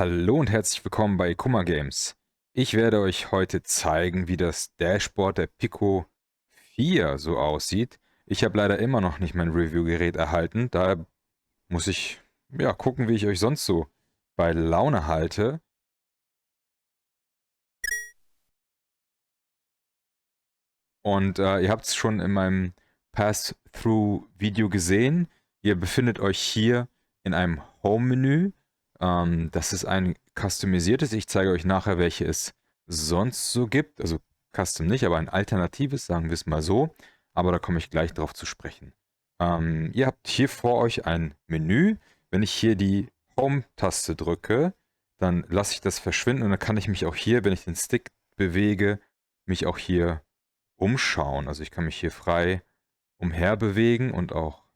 Hallo und herzlich willkommen bei Kummer Games. Ich werde euch heute zeigen, wie das Dashboard der Pico 4 so aussieht. Ich habe leider immer noch nicht mein Review-Gerät erhalten, daher muss ich gucken, wie ich euch sonst so bei Laune halte. Und ihr habt es schon in meinem Pass-Through-Video gesehen. Ihr befindet euch hier in einem Home-Menü. Das ist ein customisiertes. Ich zeige euch nachher, welche es sonst so gibt. Also Custom nicht, aber ein alternatives, sagen wir es mal so. Aber da komme ich gleich drauf zu sprechen. Ihr habt hier vor euch ein Menü. Wenn ich hier die Home-Taste drücke, dann lasse ich das verschwinden und dann kann ich mich auch hier, wenn ich den Stick bewege, mich auch hier umschauen. Also ich kann mich hier frei umher bewegen und auch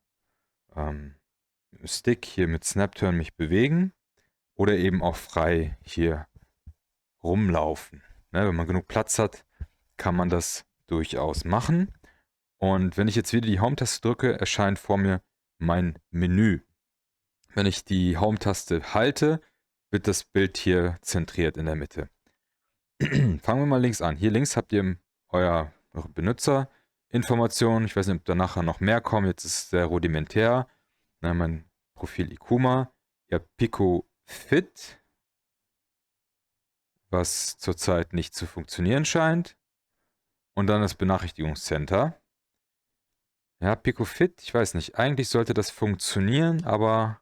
Stick hier mit Snap-Turn mich bewegen oder eben auch frei hier rumlaufen. Ne, wenn man genug Platz hat, kann man das durchaus machen. Und wenn ich jetzt wieder die Home-Taste drücke, erscheint vor mir mein Menü. Wenn ich die Home-Taste halte, wird das Bild hier zentriert in der Mitte. Fangen wir mal links an. Hier links habt ihr eure Benutzerinformationen. Ich weiß nicht, ob da nachher noch mehr kommen. Jetzt ist es sehr rudimentär. Mein Profil Ikuma. Ihr habt Pico Fit, was zurzeit nicht zu funktionieren scheint. Und dann das Benachrichtigungscenter. Ja, Pico Fit, ich weiß nicht. Eigentlich sollte das funktionieren, aber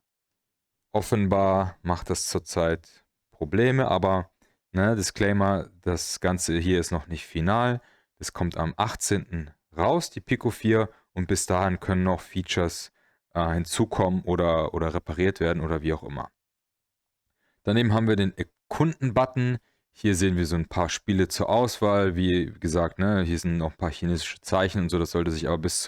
offenbar macht das zurzeit Probleme. Aber Disclaimer, das Ganze hier ist noch nicht final. Das kommt am 18. raus, die Pico 4. Und bis dahin können noch Features hinzukommen oder repariert werden oder wie auch immer. Daneben haben wir den Erkunden-Button. Hier sehen wir so ein paar Spiele zur Auswahl. Wie gesagt, hier sind noch ein paar chinesische Zeichen und so. Das sollte sich aber bis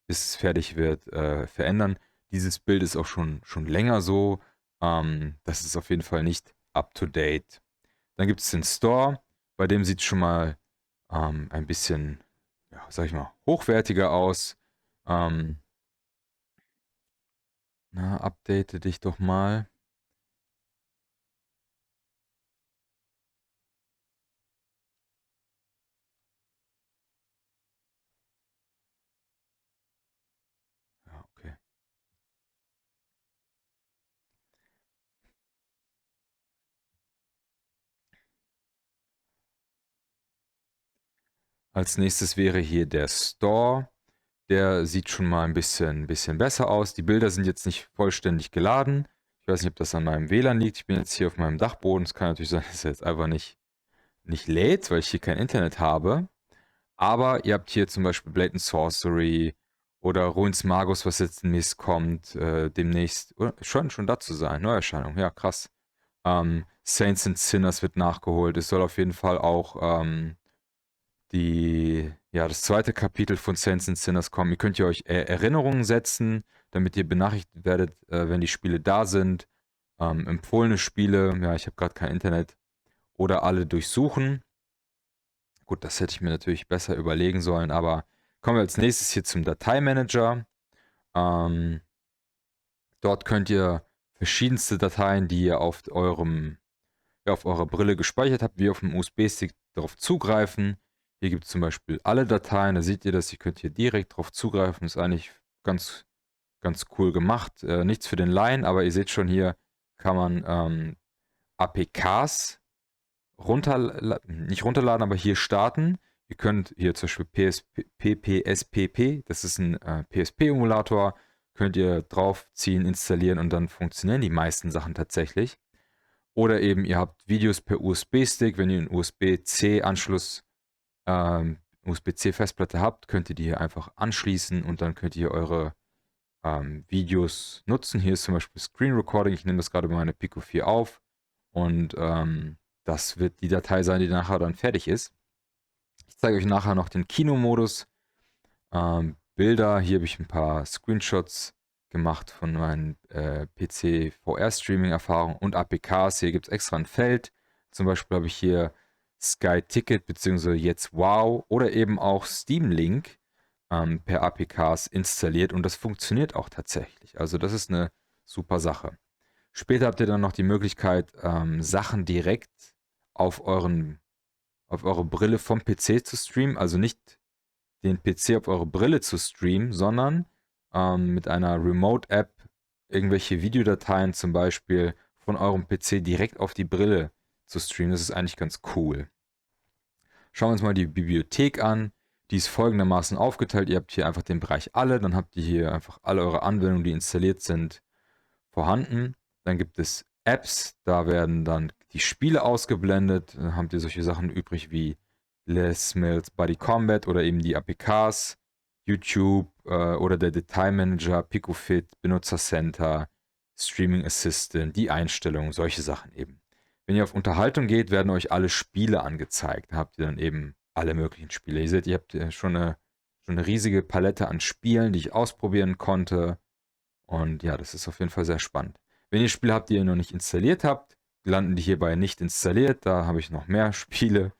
es fertig wird, verändern. Dieses Bild ist auch schon länger so. Das ist auf jeden Fall nicht up-to-date. Dann gibt es den Store. Bei dem sieht es schon mal ein bisschen, ja, sag ich mal, hochwertiger aus. Update dich doch mal. Ja, okay. Als nächstes wäre hier der Store. Der sieht schon mal ein bisschen besser aus. Die Bilder sind jetzt nicht vollständig geladen. Ich weiß nicht, ob das an meinem WLAN liegt. Ich bin jetzt hier auf meinem Dachboden. Es kann natürlich sein, dass er jetzt einfach nicht lädt, weil ich hier kein Internet habe. Aber ihr habt hier zum Beispiel Blatant Sorcery oder Ruins Magus, was jetzt demnächst kommt. Demnächst, schon dazu sein. Neuerscheinung, ja, krass. Saints and Sinners wird nachgeholt. Es soll auf jeden Fall auch das zweite Kapitel von Saints and Sinners kommen. Ihr könnt euch Erinnerungen setzen, damit ihr benachrichtigt werdet, wenn die Spiele da sind. Empfohlene Spiele, ja, ich habe gerade kein Internet. Oder alle durchsuchen. Gut, das hätte ich mir natürlich besser überlegen sollen, aber kommen wir als nächstes hier zum Dateimanager. Dort könnt ihr verschiedenste Dateien, die ihr auf eurer Brille gespeichert habt, wie auf dem USB-Stick darauf zugreifen. Hier gibt es zum Beispiel alle Dateien, da seht ihr das, ihr könnt hier direkt darauf zugreifen, ist eigentlich ganz cool gemacht. Nichts für den Laien, aber ihr seht schon, hier kann man APKs nicht runterladen, aber hier starten. Ihr könnt hier zum Beispiel PPSPP, das ist ein PSP-Emulator, könnt ihr draufziehen, installieren und dann funktionieren die meisten Sachen tatsächlich. Oder eben ihr habt Videos per USB-Stick, wenn ihr einen USB-C-Anschluss, USB-C-Festplatte habt, könnt ihr die hier einfach anschließen und dann könnt ihr eure Videos nutzen. Hier ist zum Beispiel Screen Recording, ich nehme das gerade bei meiner Pico 4 auf und das wird die Datei sein, die nachher dann fertig ist. Ich zeige euch nachher noch den Kinomodus. Bilder, hier habe ich ein paar Screenshots gemacht von meinen PC VR-Streaming-Erfahrungen und APKs. Hier gibt es extra ein Feld. Zum Beispiel habe ich hier Sky Ticket bzw. jetzt Wow oder eben auch Steam Link per APKs installiert und das funktioniert auch tatsächlich. Also das ist eine super Sache. Später habt ihr dann noch die Möglichkeit, Sachen direkt auf eure Brille vom PC zu streamen. Also nicht den PC auf eure Brille zu streamen, sondern mit einer Remote-App irgendwelche Videodateien zum Beispiel von eurem PC direkt auf die Brille zu streamen. Das ist eigentlich ganz cool. Schauen wir uns mal die Bibliothek an. Die ist folgendermaßen aufgeteilt. Ihr habt hier einfach den Bereich alle, dann habt ihr hier einfach alle eure Anwendungen, die installiert sind, vorhanden. Dann gibt es Apps, da werden dann die Spiele ausgeblendet. Dann habt ihr solche Sachen übrig wie Les Mills Buddy Combat oder eben die APKs, YouTube oder der Detailmanager, Picofit, Benutzercenter, Streaming Assistant, die Einstellungen, solche Sachen eben. Wenn ihr auf Unterhaltung geht, werden euch alle Spiele angezeigt. Da habt ihr dann eben alle möglichen Spiele. Ihr seht, ihr habt schon eine riesige Palette an Spielen, die ich ausprobieren konnte. Und ja, das ist auf jeden Fall sehr spannend. Wenn ihr Spiele habt, die ihr noch nicht installiert habt, landen die hierbei nicht installiert. Da habe ich noch mehr Spiele.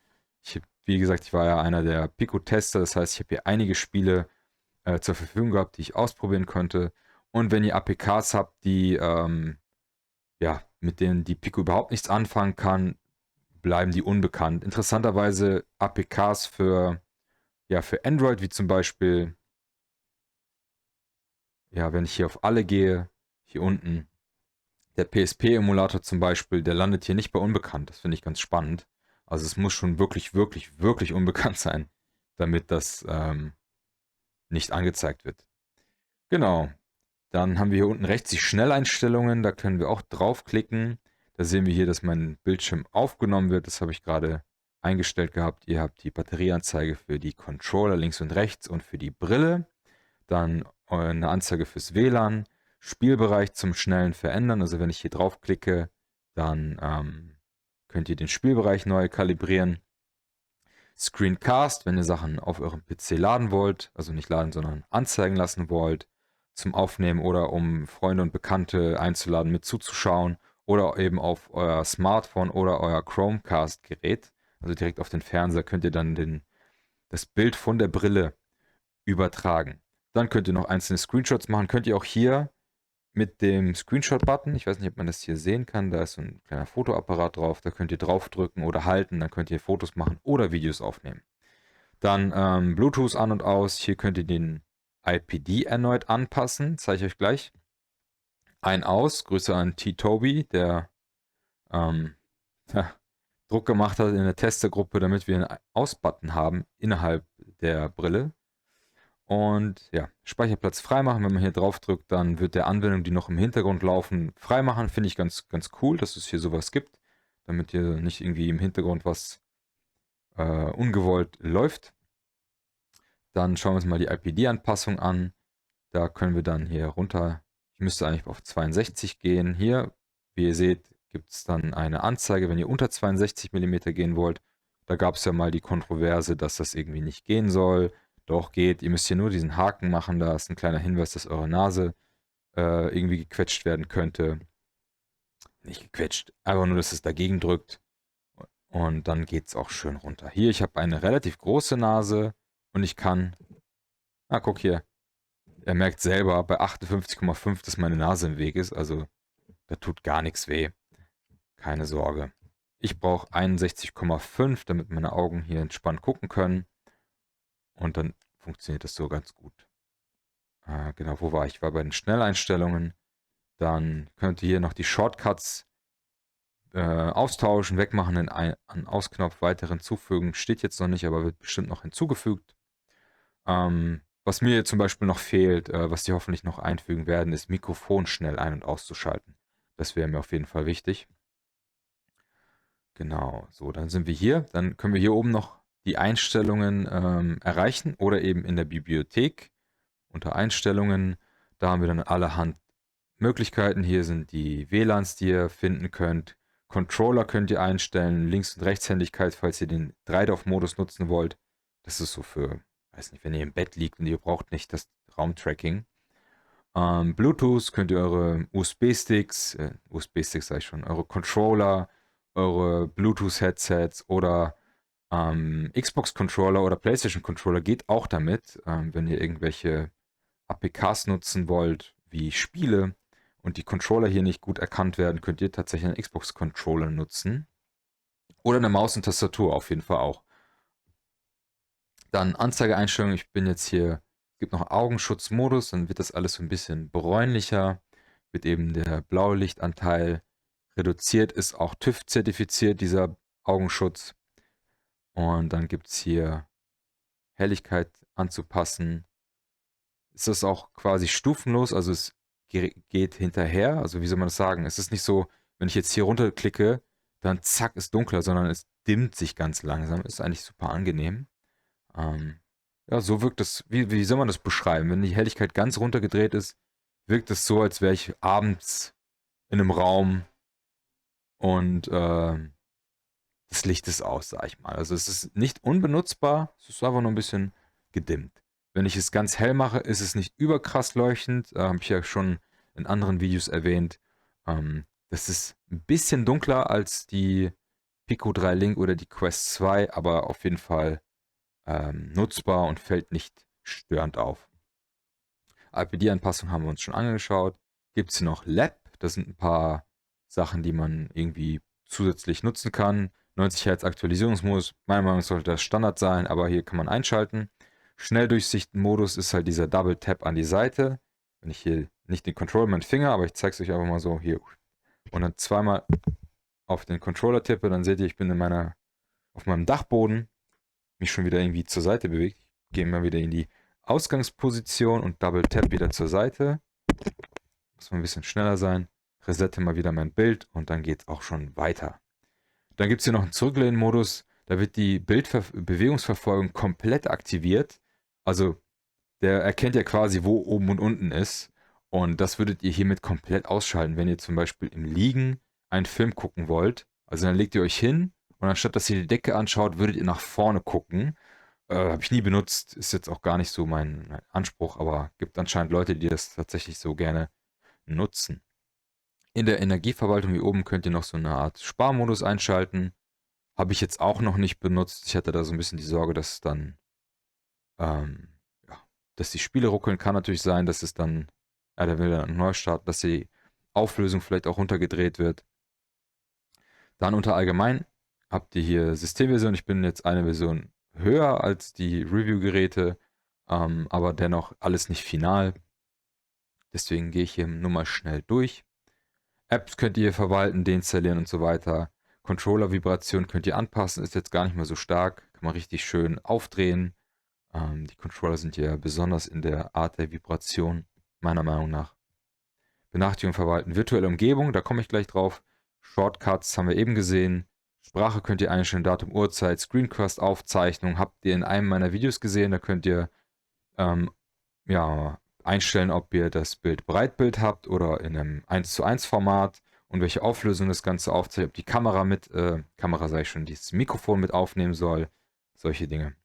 Wie gesagt, ich war ja einer der Pico-Tester. Das heißt, ich habe hier einige Spiele zur Verfügung gehabt, die ich ausprobieren konnte. Und wenn ihr APKs habt, die mit denen die Pico überhaupt nichts anfangen kann, bleiben die unbekannt. Interessanterweise APKs für Android, wie zum Beispiel, wenn ich hier auf alle gehe, hier unten, der PSP-Emulator zum Beispiel, der landet hier nicht bei unbekannt. Das finde ich ganz spannend. Also es muss schon wirklich, wirklich, wirklich unbekannt sein, damit das nicht angezeigt wird. Genau. Dann haben wir hier unten rechts die Schnelleinstellungen. Da können wir auch draufklicken. Da sehen wir hier, dass mein Bildschirm aufgenommen wird. Das habe ich gerade eingestellt gehabt. Ihr habt die Batterieanzeige für die Controller links und rechts und für die Brille. Dann eine Anzeige fürs WLAN. Spielbereich zum schnellen Verändern. Also wenn ich hier draufklicke, dann könnt ihr den Spielbereich neu kalibrieren. Screencast, wenn ihr Sachen auf eurem PC laden wollt. Also nicht laden, sondern anzeigen lassen wollt. Zum Aufnehmen oder um Freunde und Bekannte einzuladen, mit zuzuschauen oder eben auf euer Smartphone oder euer Chromecast-Gerät, also direkt auf den Fernseher, könnt ihr dann das Bild von der Brille übertragen. Dann könnt ihr noch einzelne Screenshots machen, könnt ihr auch hier mit dem Screenshot-Button, ich weiß nicht, ob man das hier sehen kann, da ist so ein kleiner Fotoapparat drauf, da könnt ihr draufdrücken oder halten, dann könnt ihr Fotos machen oder Videos aufnehmen. Dann Bluetooth an und aus, hier könnt ihr den IPD erneut anpassen, zeige ich euch gleich. Ein aus, Grüße an T-Toby, der Druck gemacht hat in der Testergruppe, damit wir einen Aus-Button haben innerhalb der Brille. Und ja, Speicherplatz freimachen, wenn man hier drauf drückt, dann wird der Anwendung, die noch im Hintergrund laufen, freimachen. Finde ich ganz, ganz cool, dass es hier sowas gibt, damit hier nicht irgendwie im Hintergrund was ungewollt läuft. Dann schauen wir uns mal die IPD-Anpassung an. Da können wir dann hier runter, ich müsste eigentlich auf 62 gehen. Hier, wie ihr seht, gibt es dann eine Anzeige, wenn ihr unter 62 mm gehen wollt. Da gab es ja mal die Kontroverse, dass das irgendwie nicht gehen soll. Doch geht, ihr müsst hier nur diesen Haken machen, da ist ein kleiner Hinweis, dass eure Nase irgendwie gequetscht werden könnte. Nicht gequetscht, einfach nur, dass es dagegen drückt. Und dann geht es auch schön runter. Hier, ich habe eine relativ große Nase und ich kann, guck hier, er merkt selber bei 58,5, dass meine Nase im Weg ist, also da tut gar nichts weh. Keine Sorge. Ich brauche 61,5, damit meine Augen hier entspannt gucken können. Und dann funktioniert das so ganz gut. Genau, wo war ich? Ich war bei den Schnelleinstellungen. Dann könnt ihr hier noch die Shortcuts austauschen, wegmachen, an Ausknopf weiter hinzufügen. Steht jetzt noch nicht, aber wird bestimmt noch hinzugefügt. Was mir zum Beispiel noch fehlt, was die hoffentlich noch einfügen werden, ist Mikrofon schnell ein- und auszuschalten. Das wäre mir auf jeden Fall wichtig. Genau, so, dann sind wir hier. Dann können wir hier oben noch die Einstellungen erreichen oder eben in der Bibliothek unter Einstellungen. Da haben wir dann allerhand Möglichkeiten. Hier sind die WLANs, die ihr finden könnt. Controller könnt ihr einstellen, Links- und Rechtshändigkeit, falls ihr den 3DOF-Modus nutzen wollt. Das ist so für, weiß nicht, wenn ihr im Bett liegt und ihr braucht nicht das Raumtracking. Bluetooth könnt ihr eure USB-Sticks sage ich schon, eure Controller, eure Bluetooth-Headsets oder Xbox-Controller oder PlayStation-Controller geht auch damit, wenn ihr irgendwelche APKs nutzen wollt, wie Spiele und die Controller hier nicht gut erkannt werden, könnt ihr tatsächlich einen Xbox-Controller nutzen. Oder eine Maus und Tastatur auf jeden Fall auch. Dann Anzeigeeinstellungen. Ich bin jetzt hier, es gibt noch Augenschutzmodus, dann wird das alles so ein bisschen bräunlicher. Wird eben der Blaulichtanteil reduziert, ist auch TÜV-zertifiziert, dieser Augenschutz. Und dann gibt es hier Helligkeit anzupassen. Ist das auch quasi stufenlos, also es geht hinterher. Also wie soll man das sagen? Es ist nicht so, wenn ich jetzt hier runterklicke, dann zack, ist dunkler, sondern es dimmt sich ganz langsam. Ist eigentlich super angenehm. Ähm, ja, so wirkt es, wie soll man das beschreiben? Wenn die Helligkeit ganz runtergedreht ist, wirkt es so, als wäre ich abends in einem Raum und das Licht ist aus, sag ich mal. Also es ist nicht unbenutzbar, es ist einfach nur ein bisschen gedimmt. Wenn ich es ganz hell mache, ist es nicht überkrass leuchtend, habe ich ja schon in anderen Videos erwähnt. Das ist ein bisschen dunkler als die Pico 3 Link oder die Quest 2, aber auf jeden Fall nutzbar und fällt nicht störend auf. IPD-Anpassung haben wir uns schon angeschaut. Gibt es hier noch Lab? Das sind ein paar Sachen, die man irgendwie zusätzlich nutzen kann. 90 Hertz Aktualisierungsmodus, meiner Meinung nach sollte das Standard sein, aber hier kann man einschalten. Schnelldurchsichten-Modus ist halt dieser Double Tap an die Seite. Wenn ich hier nicht den Controller mit dem Finger, aber ich zeige es euch einfach mal so hier und dann zweimal auf den Controller tippe, dann seht ihr, ich bin auf meinem Dachboden, mich schon wieder irgendwie zur Seite bewegt. Ich gehe mal wieder in die Ausgangsposition und Double Tap wieder zur Seite. Muss mal ein bisschen schneller sein. Resette mal wieder mein Bild und dann geht es auch schon weiter. Dann gibt es hier noch einen Zurücklehnen-Modus. Da wird die Bewegungsverfolgung komplett aktiviert. Also der erkennt ja quasi, wo oben und unten ist. Und das würdet ihr hiermit komplett ausschalten, wenn ihr zum Beispiel im Liegen einen Film gucken wollt. Also dann legt ihr euch hin und anstatt dass ihr die Decke anschaut, würdet ihr nach vorne gucken. Habe ich nie benutzt, ist jetzt auch gar nicht so mein Anspruch, aber gibt anscheinend Leute, die das tatsächlich so gerne nutzen. In der Energieverwaltung hier oben könnt ihr noch so eine Art Sparmodus einschalten. Habe ich jetzt auch noch nicht benutzt. Ich hatte da so ein bisschen die Sorge, dass dann, ja, dass die Spiele ruckeln. Kann natürlich sein, dass es dann, ja, der will dann neu starten, dass die Auflösung vielleicht auch runtergedreht wird. Dann unter Allgemein habt ihr hier Systemversion. Ich bin jetzt eine Version höher als die Review-Geräte, aber dennoch alles nicht final. Deswegen gehe ich hier nur mal schnell durch. Apps könnt ihr verwalten, deinstallieren und so weiter. Controller-Vibration könnt ihr anpassen, ist jetzt gar nicht mehr so stark. Kann man richtig schön aufdrehen. Die Controller sind ja besonders in der Art der Vibration, meiner Meinung nach. Benachrichtigungen verwalten, virtuelle Umgebung, da komme ich gleich drauf. Shortcuts haben wir eben gesehen. Sprache könnt ihr einstellen, Datum, Uhrzeit, Screencast-Aufzeichnung habt ihr in einem meiner Videos gesehen. Da könnt ihr ja, einstellen, ob ihr das Bild Breitbild habt oder in einem 1:1 Format und welche Auflösung das Ganze aufzeigt, ob die Kamera Kamera sage ich schon, dieses Mikrofon mit aufnehmen soll, solche Dinge.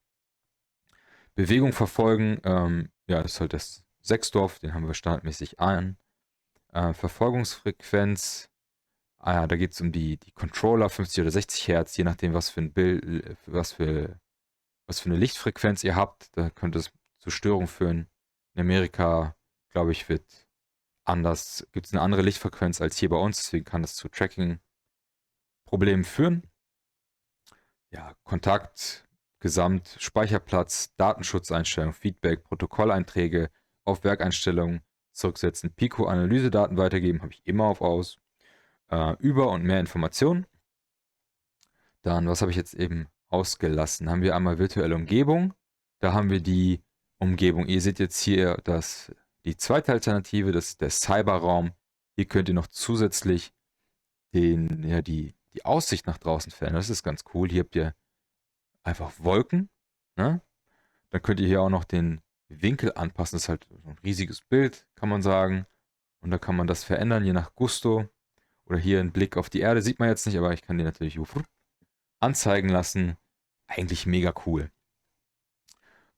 Bewegung verfolgen, ja, das ist halt das Sechsdorf, den haben wir standardmäßig an. Verfolgungsfrequenz, ja, da geht es um die Controller, 50 oder 60 Hertz, je nachdem, was für ein Bild, was für eine Lichtfrequenz ihr habt, da könnte es zu Störungen führen. In Amerika, glaube ich, gibt es eine andere Lichtfrequenz als hier bei uns, deswegen kann das zu Tracking-Problemen führen. Ja, Kontakt, Gesamt, Speicherplatz, Datenschutzeinstellungen, Feedback, Protokolleinträge, auf Werkeinstellungen zurücksetzen, Pico-Analysedaten weitergeben, habe ich immer auf aus. Über- und mehr Informationen. Dann, was habe ich jetzt eben ausgelassen? Haben wir einmal virtuelle Umgebung. Da haben wir die Umgebung. Ihr seht jetzt hier die zweite Alternative, das ist der Cyberraum. Hier könnt ihr noch zusätzlich die Aussicht nach draußen verändern. Das ist ganz cool. Hier habt ihr einfach Wolken. Ne? Dann könnt ihr hier auch noch den Winkel anpassen. Das ist halt so ein riesiges Bild, kann man sagen. Und da kann man das verändern, je nach Gusto. Oder hier ein Blick auf die Erde sieht man jetzt nicht, aber ich kann den natürlich anzeigen lassen. Eigentlich mega cool.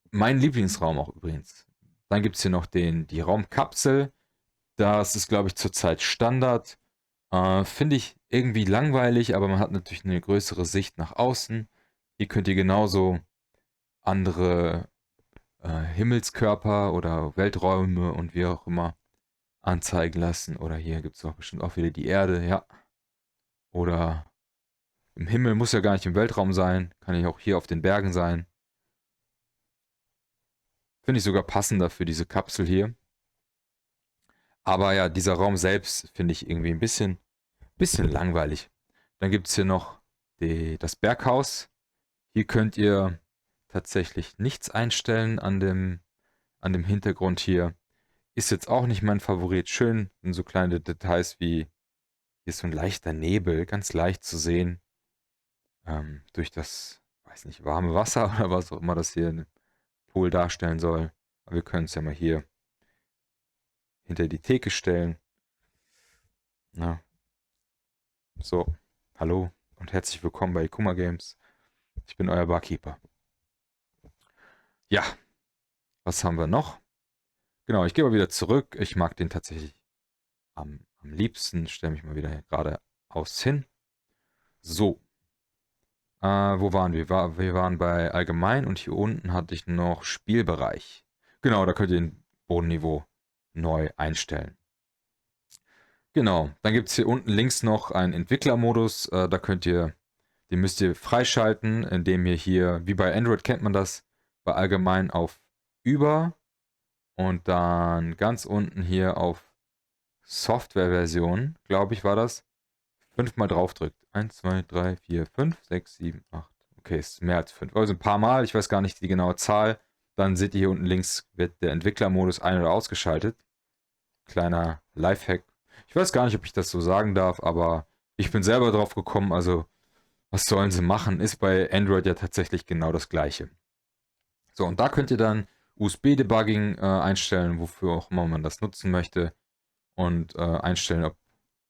Mein Lieblingsraum auch übrigens. Dann gibt es hier noch die Raumkapsel. Das ist, glaube ich, zurzeit Standard. Finde ich irgendwie langweilig, aber man hat natürlich eine größere Sicht nach außen. Hier könnt ihr genauso andere Himmelskörper oder Welträume und wie auch immer anzeigen lassen. Oder hier gibt es doch bestimmt auch wieder die Erde, ja. Oder im Himmel, muss ja gar nicht im Weltraum sein. Kann ja auch hier auf den Bergen sein. Finde ich sogar passender für diese Kapsel hier. Aber ja, dieser Raum selbst finde ich irgendwie ein bisschen langweilig. Dann gibt es hier noch das Berghaus. Hier könnt ihr tatsächlich nichts einstellen an dem Hintergrund hier. Ist jetzt auch nicht mein Favorit. Schön sind so kleine Details wie hier ist so ein leichter Nebel, ganz leicht zu sehen. Durch das, weiß nicht, warme Wasser oder was auch immer das hier im Pool darstellen soll. Aber wir können es ja mal hier hinter die Theke stellen. Na, so, hallo und herzlich willkommen bei Ikuma Games. Ich bin euer Barkeeper. Ja, was haben wir noch? Genau, ich gehe mal wieder zurück. Ich mag den tatsächlich am liebsten. Stelle mich mal wieder geradeaus hin. So, wo waren wir? Wir waren bei Allgemein und hier unten hatte ich noch Spielbereich. Genau, da könnt ihr den Bodenniveau neu einstellen. Genau, dann gibt es hier unten links noch einen Entwicklermodus. Den müsst ihr freischalten, indem ihr hier, wie bei Android kennt man das, bei Allgemein auf Über und dann ganz unten hier auf Softwareversion, glaube ich, war das, 5-mal draufdrückt. 1, 2, 3, 4, 5, 6, 7, 8. Okay, ist mehr als 5. Also ein paar Mal, ich weiß gar nicht die genaue Zahl. Dann seht ihr hier unten links, wird der Entwicklermodus ein- oder ausgeschaltet. Kleiner Lifehack. Ich weiß gar nicht, ob ich das so sagen darf, aber ich bin selber drauf gekommen, also was sollen sie machen? Ist bei Android ja tatsächlich genau das gleiche. So, und da könnt ihr dann USB-Debugging einstellen, wofür auch immer man das nutzen möchte. Und einstellen, ob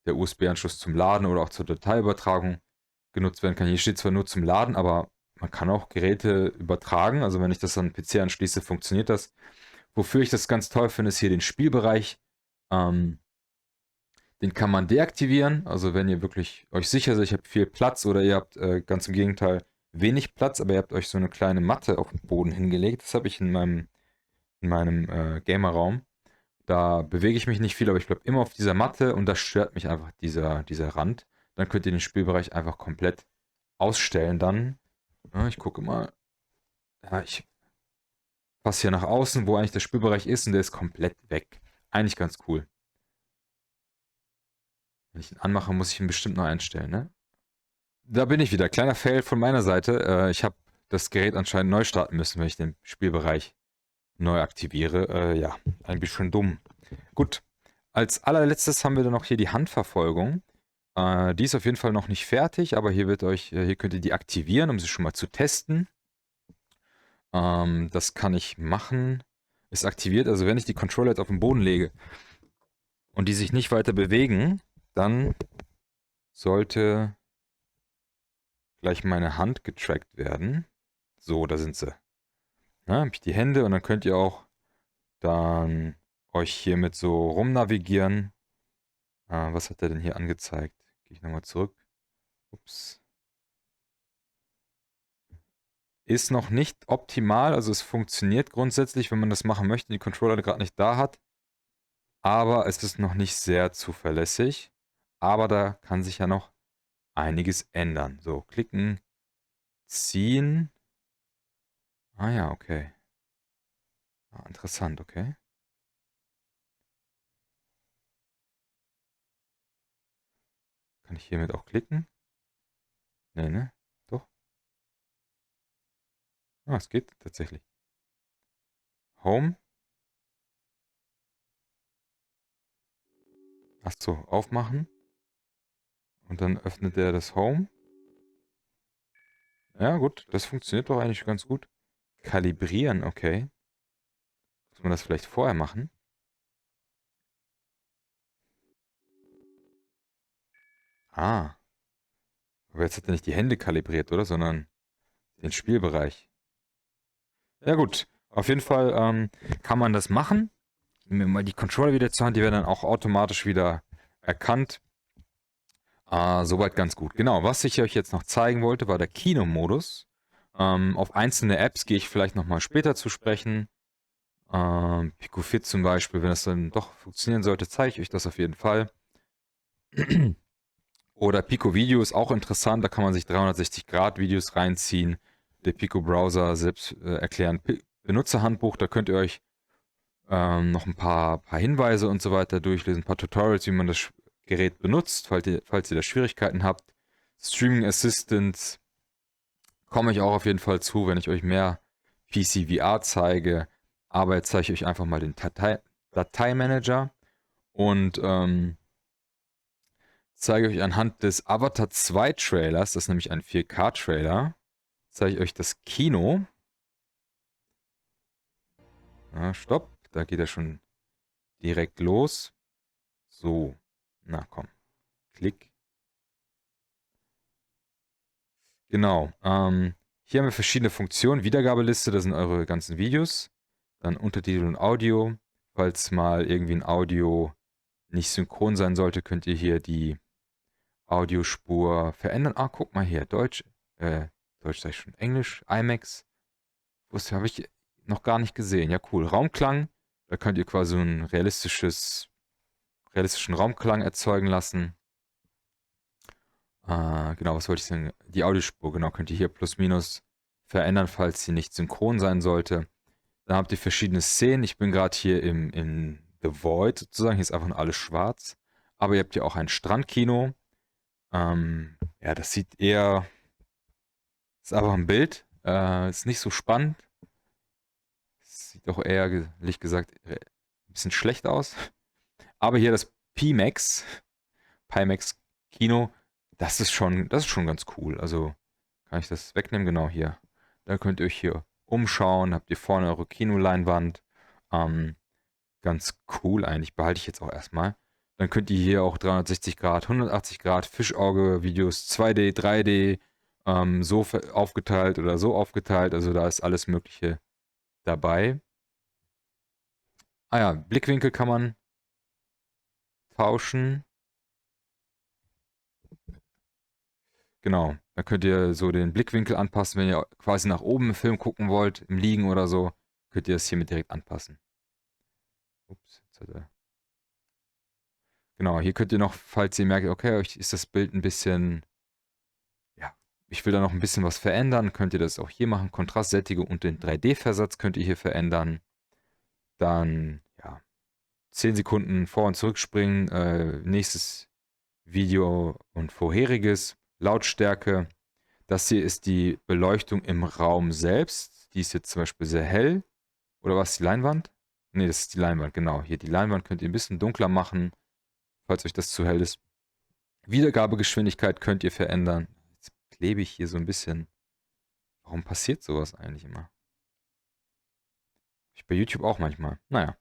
der USB-Anschluss zum Laden oder auch zur Dateiübertragung genutzt werden kann. Hier steht zwar nur zum Laden, aber man kann auch Geräte übertragen. Also wenn ich das an den PC anschließe, funktioniert das. Wofür ich das ganz toll finde, ist hier den Spielbereich. Den kann man deaktivieren. Also wenn ihr wirklich euch sicher seid, ich habe viel Platz oder ihr habt ganz im Gegenteil wenig Platz, aber ihr habt euch so eine kleine Matte auf den Boden hingelegt. Das habe ich in meinem Gamerraum. Da bewege ich mich nicht viel, aber ich bleibe immer auf dieser Matte und das stört mich einfach, dieser Rand. Dann könnt ihr den Spielbereich einfach komplett ausstellen dann. Ja, ich gucke mal. Ja, ich passe hier nach außen, wo eigentlich der Spielbereich ist und der ist komplett weg. Eigentlich ganz cool. Wenn ich ihn anmache, muss ich ihn bestimmt noch einstellen, ne? Da bin ich wieder. Kleiner Fail von meiner Seite. Ich habe das Gerät anscheinend neu starten müssen, wenn ich den Spielbereich neu aktiviere. Ja, ein bisschen dumm. Gut. Als allerletztes haben wir dann noch hier die Handverfolgung. Die ist auf jeden Fall noch nicht fertig, aber hier könnt ihr die aktivieren, um sie schon mal zu testen. Das kann ich machen. Ist aktiviert, also wenn ich die Controller jetzt auf den Boden lege und die sich nicht weiter bewegen, dann sollte gleich meine Hand getrackt werden. So, da sind sie. Ja, habe ich die Hände und dann könnt ihr auch dann euch hiermit so rumnavigieren. Was hat er denn hier angezeigt? Gehe ich nochmal zurück. Ups. Ist noch nicht optimal, also es funktioniert grundsätzlich, wenn man das machen möchte, die Controller gerade nicht da hat. Aber es ist noch nicht sehr zuverlässig. Aber da kann sich ja noch einiges ändern. So, klicken, ziehen. Ah ja, okay. Interessant, okay. Kann ich hiermit auch klicken? Nee, ne? Doch. Es geht tatsächlich. Home. Ach so, aufmachen. Und dann öffnet er das Home. Ja, gut, das funktioniert doch eigentlich ganz gut. Kalibrieren, okay. Muss man das vielleicht vorher machen? Ah. Aber jetzt hat er nicht die Hände kalibriert, oder? Sondern den Spielbereich. Ja gut, auf jeden Fall kann man das machen. Nehmen wir mal die Controller wieder zur Hand, die werden dann auch automatisch wieder erkannt. Soweit ganz gut. Genau, was ich euch jetzt noch zeigen wollte, war der Kinomodus. Auf einzelne Apps gehe ich vielleicht nochmal später zu sprechen. Pico Fit zum Beispiel, wenn das dann doch funktionieren sollte, zeige ich euch das auf jeden Fall. Oder Pico Video ist auch interessant, da kann man sich 360-Grad-Videos reinziehen. Der Pico Browser selbst erklären. Benutzerhandbuch, da könnt ihr euch noch ein paar Hinweise und so weiter durchlesen, ein paar Tutorials, wie man das Gerät benutzt, falls ihr da Schwierigkeiten habt. Streaming Assistant komme ich auch auf jeden Fall zu, wenn ich euch mehr PC VR zeige. Aber jetzt zeige ich euch einfach mal den Dateimanager und zeige euch anhand des Avatar 2 Trailers, das ist nämlich ein 4K-Trailer, zeige ich euch das Kino. Stopp, da geht er schon direkt los. So, na komm, klick. Genau, hier haben wir verschiedene Funktionen. Wiedergabeliste, das sind eure ganzen Videos. Dann Untertitel und Audio. Falls mal irgendwie ein Audio nicht synchron sein sollte, könnt ihr hier die Audiospur verändern. Guck mal hier, Deutsch sag ich schon, Englisch, IMAX. Das habe ich noch gar nicht gesehen. Ja, cool. Raumklang, da könnt ihr quasi einen realistischen Raumklang erzeugen lassen. Genau, was wollte ich sagen? Die Audiospur, genau, könnt ihr hier plus minus verändern, falls sie nicht synchron sein sollte. Dann habt ihr verschiedene Szenen. Ich bin gerade hier in The Void sozusagen. Hier ist einfach nur alles schwarz. Aber ihr habt hier auch ein Strandkino. Ja, das sieht eher... Ist einfach ein Bild. Ist nicht so spannend. Sieht auch eher, ehrlich gesagt, ein bisschen schlecht aus. Aber hier das Pimax Kino, das ist schon ganz cool. Also kann ich das wegnehmen? Genau hier. Da könnt ihr euch hier umschauen. Habt ihr vorne eure Kinoleinwand. Ganz cool eigentlich. Behalte ich jetzt auch erstmal. Dann könnt ihr hier auch 360 Grad, 180 Grad Fischauge-Videos, 2D, 3D, so aufgeteilt oder so aufgeteilt. Also da ist alles Mögliche dabei. Ja, Blickwinkel kann man tauschen. Genau, da könnt ihr so den Blickwinkel anpassen, wenn ihr quasi nach oben im Film gucken wollt, im Liegen oder so, könnt ihr das hiermit direkt anpassen. Ups, jetzt hat er... Genau, hier könnt ihr noch, falls ihr merkt, okay, euch ist das Bild ein bisschen, ja, ich will da noch ein bisschen was verändern, könnt ihr das auch hier machen. Kontrastsättigung und den 3D-Versatz könnt ihr hier verändern. Dann, ja, 10 Sekunden vor- und zurückspringen, nächstes Video und vorheriges, Lautstärke. Das hier ist die Beleuchtung im Raum selbst. Die ist jetzt zum Beispiel sehr hell. Oder was, die Leinwand? Ne, das ist die Leinwand, genau. Hier die Leinwand könnt ihr ein bisschen dunkler machen, falls euch das zu hell ist. Wiedergabegeschwindigkeit könnt ihr verändern. Jetzt klebe ich hier so ein bisschen. Warum passiert sowas eigentlich immer? Ich bei YouTube auch manchmal. Naja.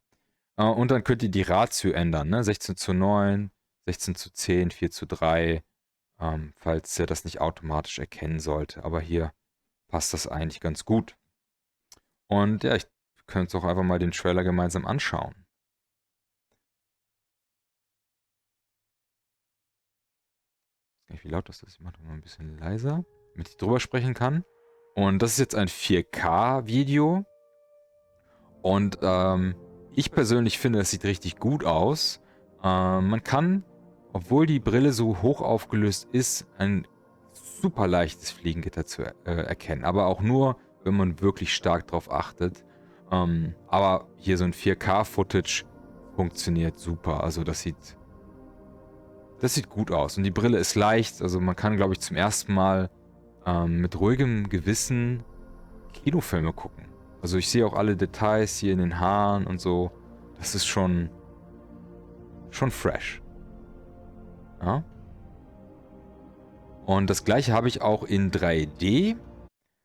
Und dann könnt ihr die Ratio ändern, ne? 16:9, 16:10, 4:3, falls er das nicht automatisch erkennen sollte. Aber hier passt das eigentlich ganz gut. Und ja, ich könnte auch einfach mal den Trailer gemeinsam anschauen. Ich weiß nicht, wie laut das ist. Ich mache das mal ein bisschen leiser, damit ich drüber sprechen kann. Und das ist jetzt ein 4K-Video. Und ich persönlich finde, das sieht richtig gut aus. Man kann, obwohl die Brille so hoch aufgelöst ist, ein super leichtes Fliegengitter zu erkennen. Aber auch nur, wenn man wirklich stark drauf achtet. Aber hier so ein 4K-Footage funktioniert super. Also das sieht gut aus. Und die Brille ist leicht. Also man kann, glaube ich, zum ersten Mal mit ruhigem Gewissen Kinofilme gucken. Also ich sehe auch alle Details hier in den Haaren und so. Das ist schon fresh. Ja. Und das gleiche habe ich auch in 3D.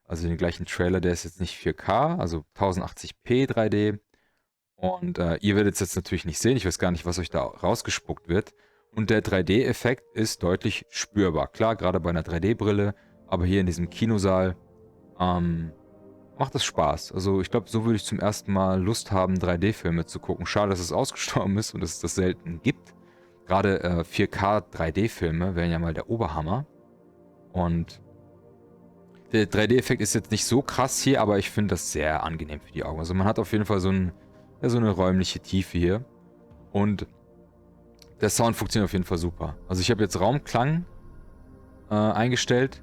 Also den gleichen Trailer, der ist jetzt nicht 4K, also 1080p 3D. Und ihr werdet es jetzt natürlich nicht sehen. Ich weiß gar nicht, was euch da rausgespuckt wird. Und der 3D-Effekt ist deutlich spürbar. Klar, gerade bei einer 3D-Brille, aber hier in diesem Kinosaal macht das Spaß. Also ich glaube, so würde ich zum ersten Mal Lust haben, 3D-Filme zu gucken. Schade, dass es ausgestorben ist und dass es das selten gibt. Gerade 4K 3D-Filme wären ja mal der Oberhammer. Und der 3D-Effekt ist jetzt nicht so krass hier, aber ich finde das sehr angenehm für die Augen. Also man hat auf jeden Fall so ein ja, so eine räumliche Tiefe hier. Und der Sound funktioniert auf jeden Fall super. Also ich habe jetzt Raumklang eingestellt.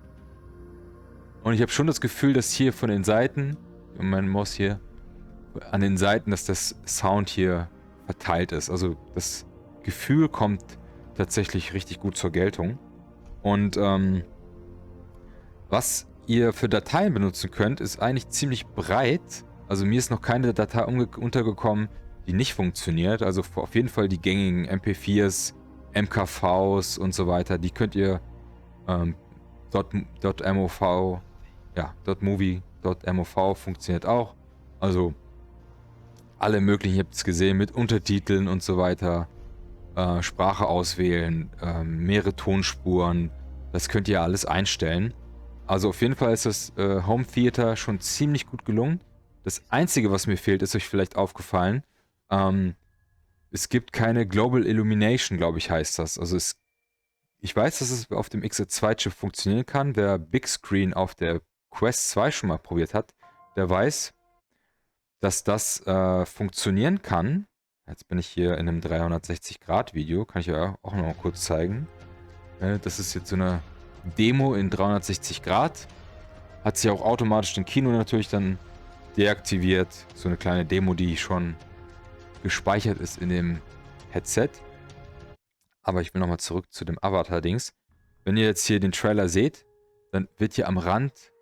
Und ich habe schon das Gefühl, dass hier von den Seiten, mein Maus hier, an den Seiten, dass das Sound hier verteilt ist. Also das Gefühl kommt tatsächlich richtig gut zur Geltung. Und was ihr für Dateien benutzen könnt, ist eigentlich ziemlich breit. Also mir ist noch keine Datei untergekommen, die nicht funktioniert. Also auf jeden Fall die gängigen MP4s, MKVs und so weiter. Die könnt ihr .mov, ja, .movie, .mov funktioniert auch. Also alle möglichen, ihr habt es gesehen, mit Untertiteln und so weiter. Sprache auswählen, mehrere Tonspuren. Das könnt ihr alles einstellen. Also auf jeden Fall ist das Home Theater schon ziemlich gut gelungen. Das Einzige, was mir fehlt, ist euch vielleicht aufgefallen. Es gibt keine Global Illumination, glaube ich, heißt das. Also ich weiß, dass es auf dem XZ2-Chip funktionieren kann. Wer Big Screen auf der Quest 2 schon mal probiert hat, der weiß, dass das funktionieren kann. Jetzt bin ich hier in einem 360-Grad-Video. Kann ich ja auch noch mal kurz zeigen. Das ist jetzt so eine Demo in 360 Grad. Hat sich auch automatisch im Kino natürlich dann deaktiviert. So eine kleine Demo, die schon gespeichert ist in dem Headset. Aber ich will nochmal zurück zu dem Avatar-Dings. Wenn ihr jetzt hier den Trailer seht, dann wird hier am Rand,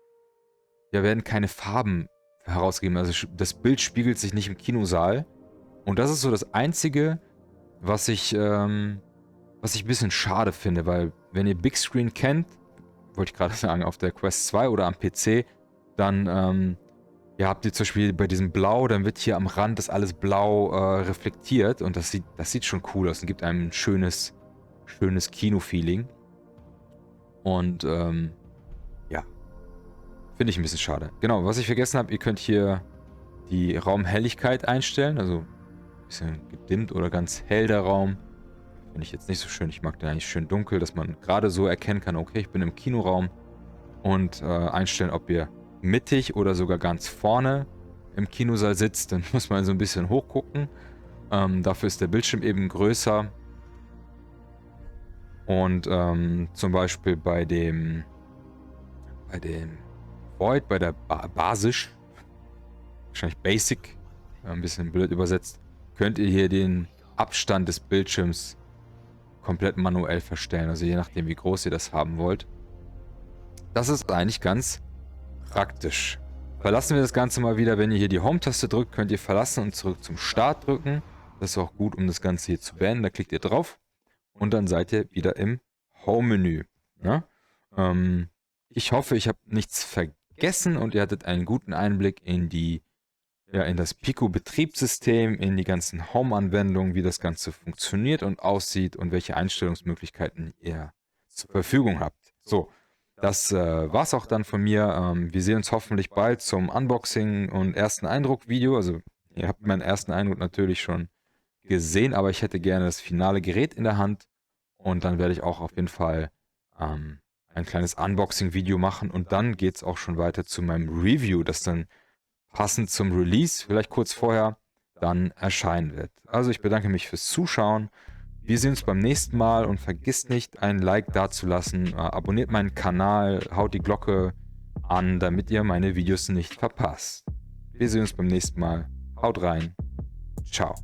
ja, werden keine Farben herausgegeben. Also das Bild spiegelt sich nicht im Kinosaal. Und das ist so das Einzige, was ich ein bisschen schade finde, weil wenn ihr Big Screen kennt, wollte ich gerade sagen, auf der Quest 2 oder am PC, dann ja, habt ihr zum Beispiel bei diesem Blau, dann wird hier am Rand das alles blau reflektiert und das sieht schon cool aus und gibt einem ein schönes Kino-Feeling. Und ja, finde ich ein bisschen schade. Genau, was ich vergessen habe, ihr könnt hier die Raumhelligkeit einstellen, also ein bisschen gedimmt oder ganz hell der Raum. Finde ich jetzt nicht so schön. Ich mag den eigentlich schön dunkel, dass man gerade so erkennen kann, okay, ich bin im Kinoraum. Und einstellen, ob ihr mittig oder sogar ganz vorne im Kinosaal sitzt. Dann muss man so ein bisschen hochgucken. Dafür ist der Bildschirm eben größer. Und zum Beispiel bei dem Void, bei der Basisch, wahrscheinlich Basic, ein bisschen blöd übersetzt, könnt ihr hier den Abstand des Bildschirms komplett manuell verstellen. Also je nachdem, wie groß ihr das haben wollt. Das ist eigentlich ganz praktisch. Verlassen wir das Ganze mal wieder. Wenn ihr hier die Home-Taste drückt, könnt ihr verlassen und zurück zum Start drücken. Das ist auch gut, um das Ganze hier zu beenden. Da klickt ihr drauf und dann seid ihr wieder im Home-Menü. Ja? Ich hoffe, ich habe nichts vergessen und ihr hattet einen guten Einblick in das Pico-Betriebssystem, in die ganzen Home-Anwendungen, wie das Ganze funktioniert und aussieht und welche Einstellungsmöglichkeiten ihr zur Verfügung habt. So, das war's auch dann von mir. Wir sehen uns hoffentlich bald zum Unboxing und ersten Eindruck-Video. Also ihr habt meinen ersten Eindruck natürlich schon gesehen, aber ich hätte gerne das finale Gerät in der Hand und dann werde ich auch auf jeden Fall ein kleines Unboxing-Video machen und dann geht es auch schon weiter zu meinem Review, das dann passend zum Release, vielleicht kurz vorher, dann erscheinen wird. Also ich bedanke mich fürs Zuschauen. Wir sehen uns beim nächsten Mal und vergisst nicht, ein Like dazulassen. Abonniert meinen Kanal, haut die Glocke an, damit ihr meine Videos nicht verpasst. Wir sehen uns beim nächsten Mal. Haut rein. Ciao.